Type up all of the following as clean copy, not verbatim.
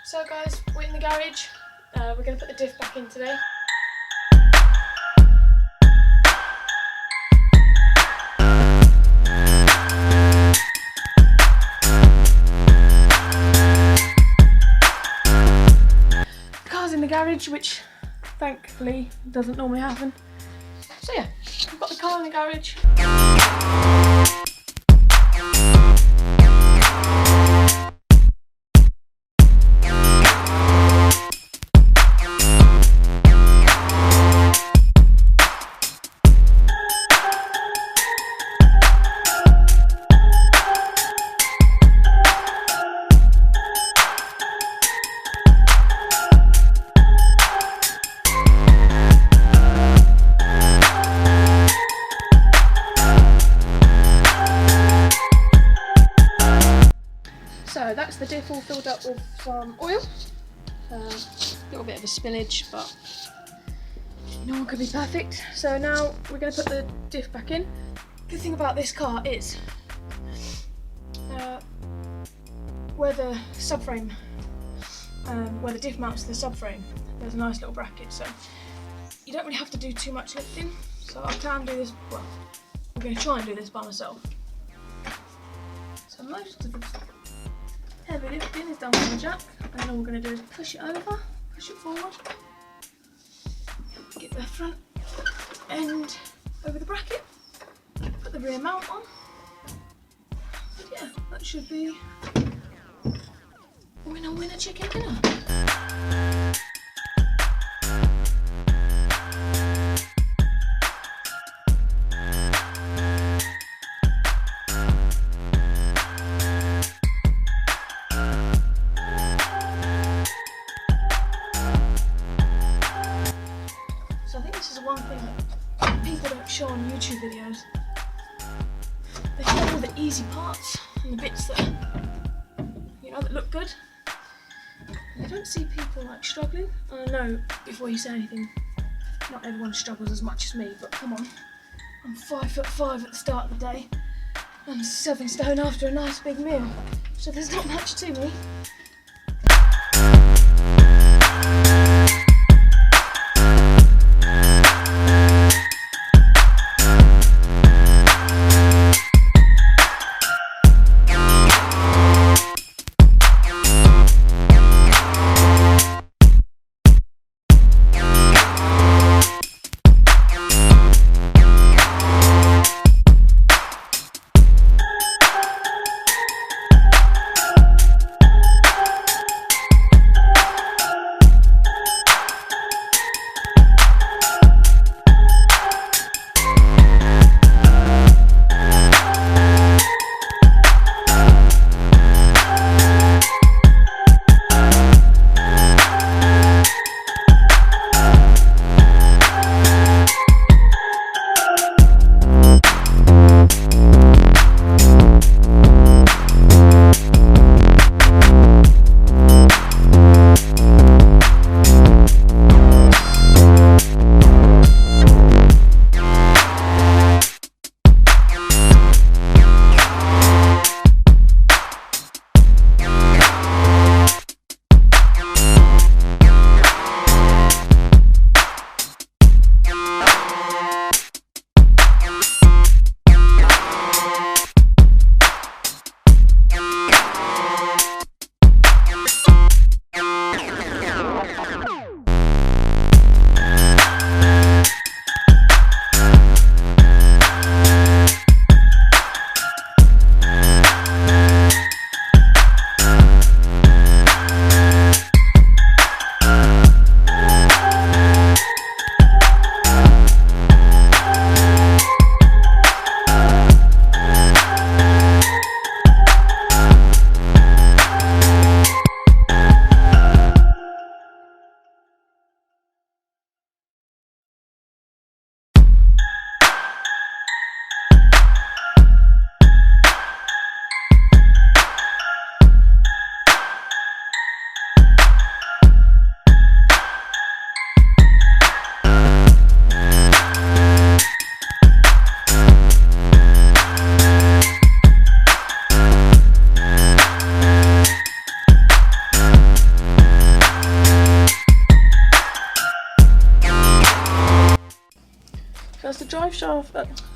So guys, we're in the garage. We're going to put the diff back in today. The car's in the garage, which thankfully doesn't normally happen. So yeah, we've got the car in the garage. So that's the diff all filled up with some oil. A little bit of a spillage, but no one could be perfect. So now we're going to put the diff back in. Good thing about this car is where the subframe, where the diff mounts to the subframe, there's a nice little bracket, so you don't really have to do too much lifting. So I can do this, well, I'm going to try and do this by myself. So most of the heavy lifting is done with the jack, and all we're going to do is push it over, push it forward, get the front end over the bracket, put the rear mount on, and yeah, that should be winner winner chicken dinner. So I think this is the one thing that people don't show on YouTube videos. They show all the easy parts and the bits that, you know, that look good. And I don't see people like struggling. I know, before you say anything, not everyone struggles as much as me, but come on. I'm 5'5" at the start of the day. I'm 7 stone after a nice big meal. So there's not much to me.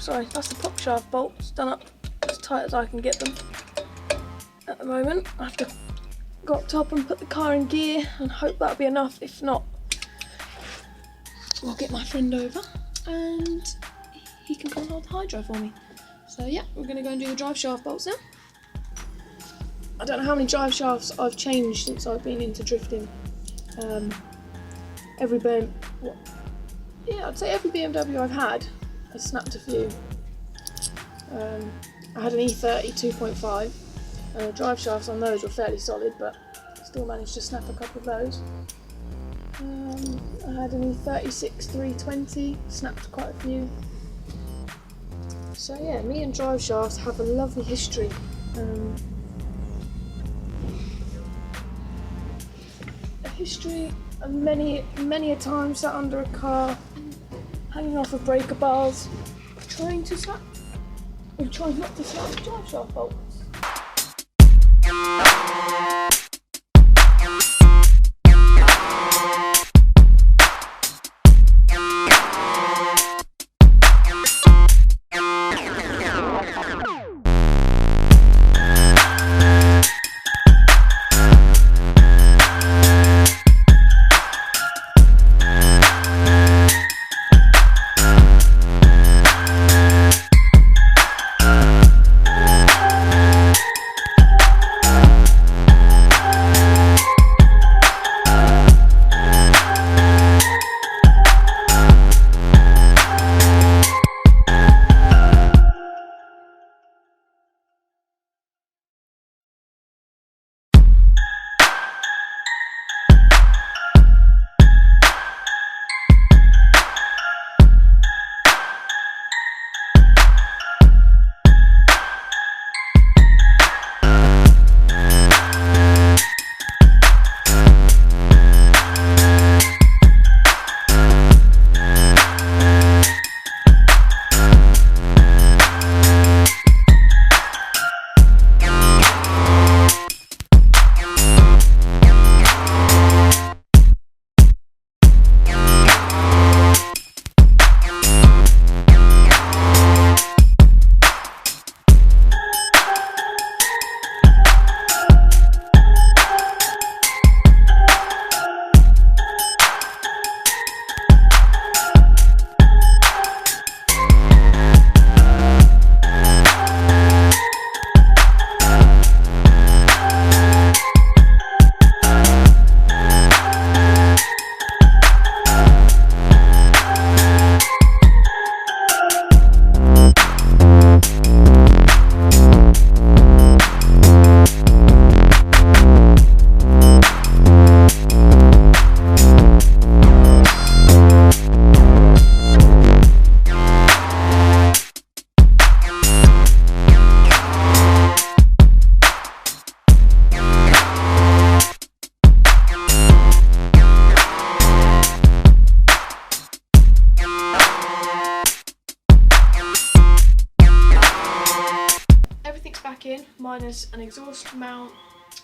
sorry, that's the prop shaft bolt. It's done up as tight as I can get them at the moment. I have to go up top and put the car in gear and hope that'll be enough. If not, I'll get my friend over and he can come hold the hydro for me. So yeah, we're going to go and do the drive shaft bolts now. I don't know how many drive shafts I've changed since I've been into drifting. I'd say every BMW I've had, I snapped a few. I had an E30 2.5. The drive shafts on those were fairly solid, but still managed to snap a couple of those. I had an E46 320, snapped quite a few. So yeah, me and drive shafts have a lovely history. A history of many a time sat under a car, hanging off of breaker bars, trying to snap, or trying not to snap the drive shaft bolts. In, minus an exhaust mount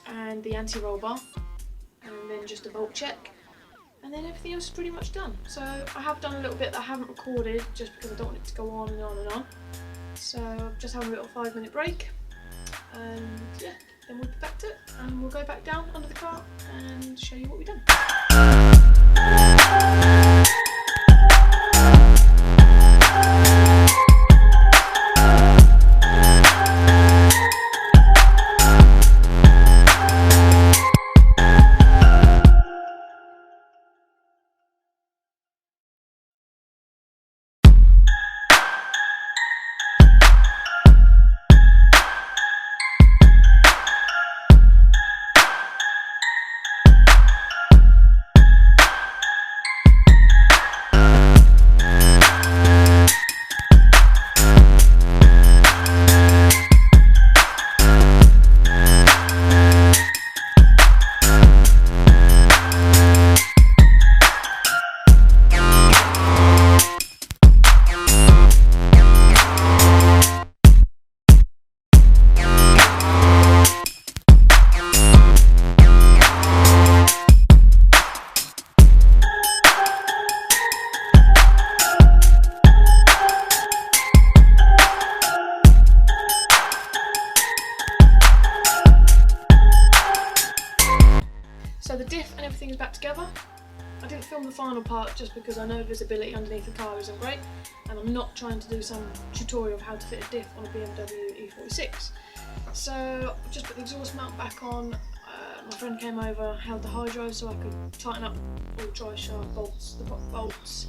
and the anti-roll bar, and then just a bolt check, and then everything else is pretty much done. So I have done a little bit that I haven't recorded just because I don't want it to go on and on and on. So I'm just having a little 5-minute break, and yeah, then we'll be back to it and we'll go back down under the car and show you what we've done. So the diff and everything is back together. I didn't film the final part just because I know visibility underneath the car isn't great, and I'm not trying to do some tutorial of how to fit a diff on a BMW E46. So I've just put the exhaust mount back on. My friend came over, held the hydro so I could tighten up all the drive shaft bolts, the bolts.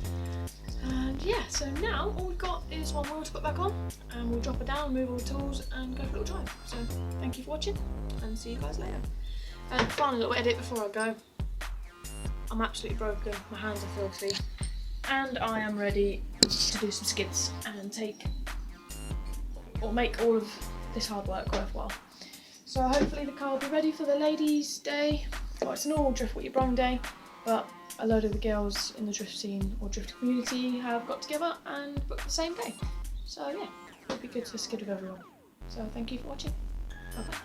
And yeah, so now all we've got is one wheel to put back on, and we'll drop it down, move all the tools and go for a little drive. So thank you for watching and see you guys later. And final little edit before I go. I'm absolutely broken, my hands are filthy, and I am ready to do some skids and make all of this hard work worthwhile. So hopefully the car will be ready for the ladies' day. Well, it's a normal Drift What You Brung day, but a load of the girls in the drift scene or drift community have got together and booked the same day. So yeah, it'll be good to skid with everyone. So thank you for watching. Bye bye.